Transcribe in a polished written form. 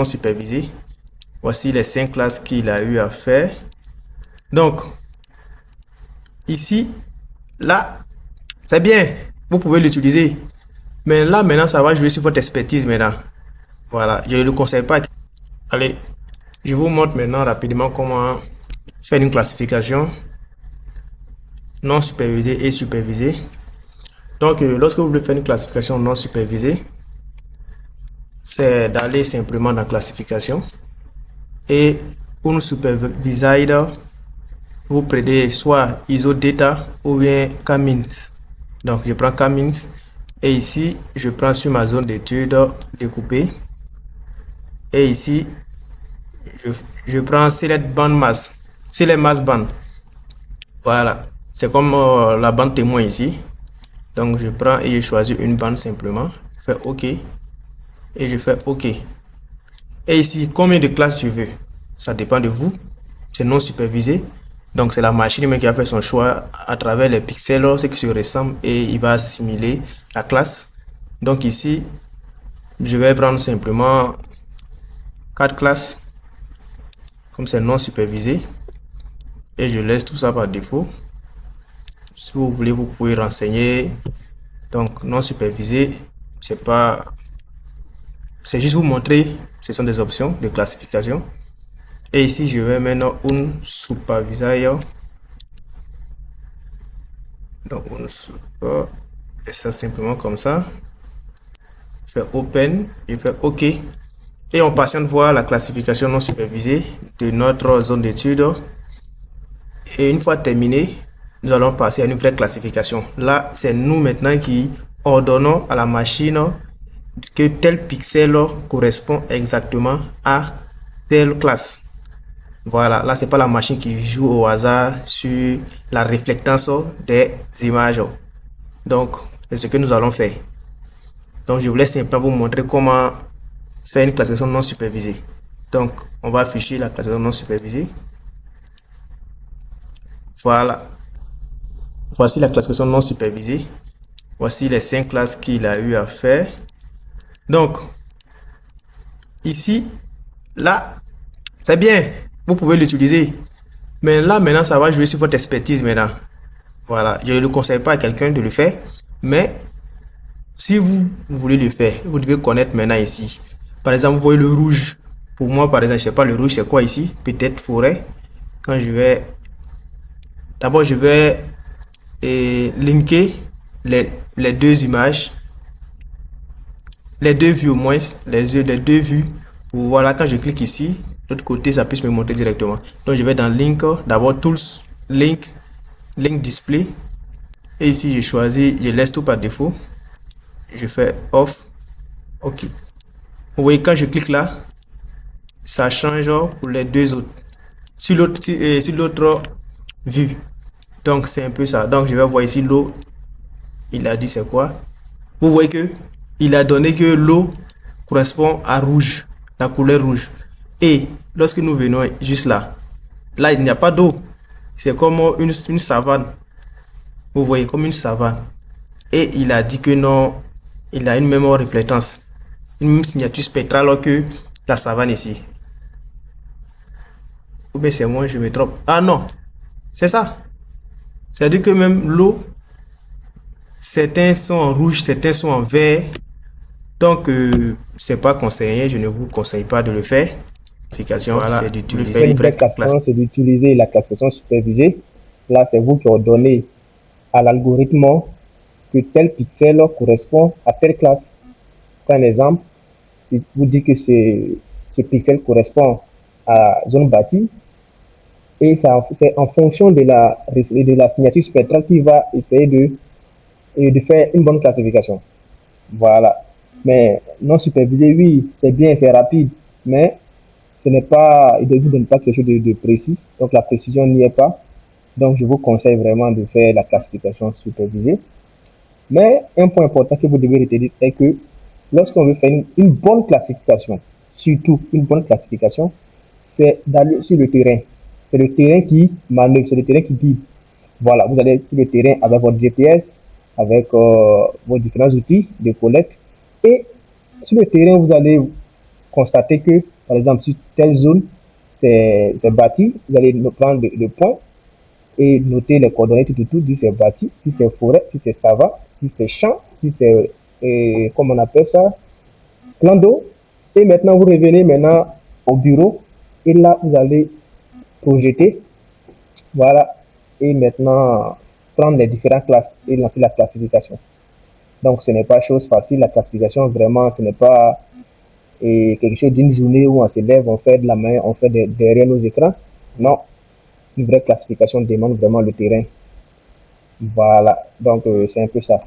non supervisé. Voici les 5 classes qu'il a eu à faire. Donc, ici, là, c'est bien. Vous pouvez l'utiliser. Mais là, maintenant, ça va jouer sur votre expertise maintenant. Voilà, je ne le conseille pas. Allez, je vous montre maintenant rapidement comment faire une classification non supervisée et supervisée. Donc, lorsque vous voulez faire une classification non supervisée, c'est d'aller simplement dans classification et unsupervised, vous prenez soit ISO-Data ou bien K-means. Donc, je prends K-means et ici, je prends sur ma zone d'étude découpée. Et ici, je prends Select Band Mask, Select Mask Band. Voilà, c'est comme la bande témoin ici. Donc, je prends et je choisis une bande simplement. Je fais OK. Et je fais OK. Et ici, combien de classes je veux? Ça dépend de vous. C'est non supervisé. Donc, c'est la machine qui a fait son choix à travers les pixels, ce qui se ressemble, et il va assimiler la classe. Donc, ici, je vais prendre simplement 4 classes. Comme c'est non supervisé. Et je laisse tout ça par défaut. Si vous voulez, vous pouvez renseigner. Donc, non supervisé, c'est pas... C'est juste vous montrer, ce sont des options de classification. Et ici, je vais maintenant unsupervised. Donc, on et ça simplement comme ça. Je fais Open, je fais OK. Et on patiente voir la classification non supervisée de notre zone d'étude. Et une fois terminé, nous allons passer à une vraie classification. Là, c'est nous maintenant qui ordonnons à la machine que tel pixel correspond exactement à telle classe. Voilà, là, c'est pas la machine qui joue au hasard sur la réflectance des images. Donc, c'est ce que nous allons faire. Donc, je vous laisse simplement vous montrer comment faire une classification non supervisée. Donc, on va afficher la classification non supervisée. Voilà. Voici la classification non supervisée. Voici les 5 classes qu'il a eu à faire. Donc, ici, là, c'est bien. Vous pouvez l'utiliser. Mais là, maintenant, ça va jouer sur votre expertise maintenant. Voilà. Je ne le conseille pas à quelqu'un de le faire. Mais, si vous voulez le faire, vous devez connaître maintenant ici. Par exemple, vous voyez le rouge. Pour moi, par exemple, je ne sais pas le rouge, c'est quoi ici? Peut-être forêt. Quand je vais... D'abord, je vais linker les deux images. Les deux vues au moins. Les deux vues. Voilà, quand je clique ici, de l'autre côté, ça puisse me montrer directement. Donc, je vais dans Link. D'abord, Tools, Link Display. Et ici, je choisis, je laisse tout par défaut. Je fais Off. OK. Vous voyez, quand je clique là, ça change pour les deux autres. Sur l'autre vue. Donc, c'est un peu ça. Donc, je vais voir ici l'eau. Il a dit c'est quoi? Vous voyez que il a donné que l'eau correspond à rouge, la couleur rouge. Et lorsque nous venons juste là, là, il n'y a pas d'eau. C'est comme une savane. Vous voyez, comme une savane. Et il a dit que non, il a une même reflétance, une même signature spectrale que la savane ici. Ou bien c'est moi, je me trompe. Ah non, c'est ça. C'est-à-dire que même l'eau, certains sont en rouge, certains sont en vert. Donc, c'est pas conseillé. Je ne vous conseille pas de le faire. Voilà, c'est d'utiliser une vraie classification, c'est d'utiliser la classification supervisée. Là, c'est vous qui ordonnez à l'algorithme que tel pixel correspond à telle classe. Par exemple, si vous dites que ce pixel correspond à zone bâtie, et c'est en fonction de la signature spectrale qui va essayer de faire une bonne classification. Voilà. Mais non supervisé, oui, c'est bien, c'est rapide, mais ce n'est pas, il ne vous donne pas quelque chose de précis, donc la précision n'y est pas. Donc je vous conseille vraiment de faire la classification supervisée. Mais un point important que vous devez retenir est que lorsqu'on veut faire une bonne classification, surtout une bonne classification, c'est d'aller sur le terrain. C'est le terrain qui manœuvre, c'est le terrain qui guide. Voilà, vous allez sur le terrain avec votre GPS, avec vos différents outils de collecte. Et sur le terrain, vous allez constater que, par exemple, sur telle zone, c'est bâti, vous allez prendre le point et noter les coordonnées tout autour, si c'est bâti, si c'est forêt, si c'est savane, si c'est champ, si c'est, comment on appelle ça, plan d'eau. Et maintenant, vous revenez maintenant au bureau et là, vous allez projeter, voilà, et maintenant prendre les différentes classes et lancer la classification. Donc, ce n'est pas chose facile, la classification, vraiment, ce n'est pas quelque chose d'une journée où on se lève, on fait de la main, on fait derrière nos écrans. Non, une vraie classification demande vraiment le terrain. Voilà, donc c'est un peu ça.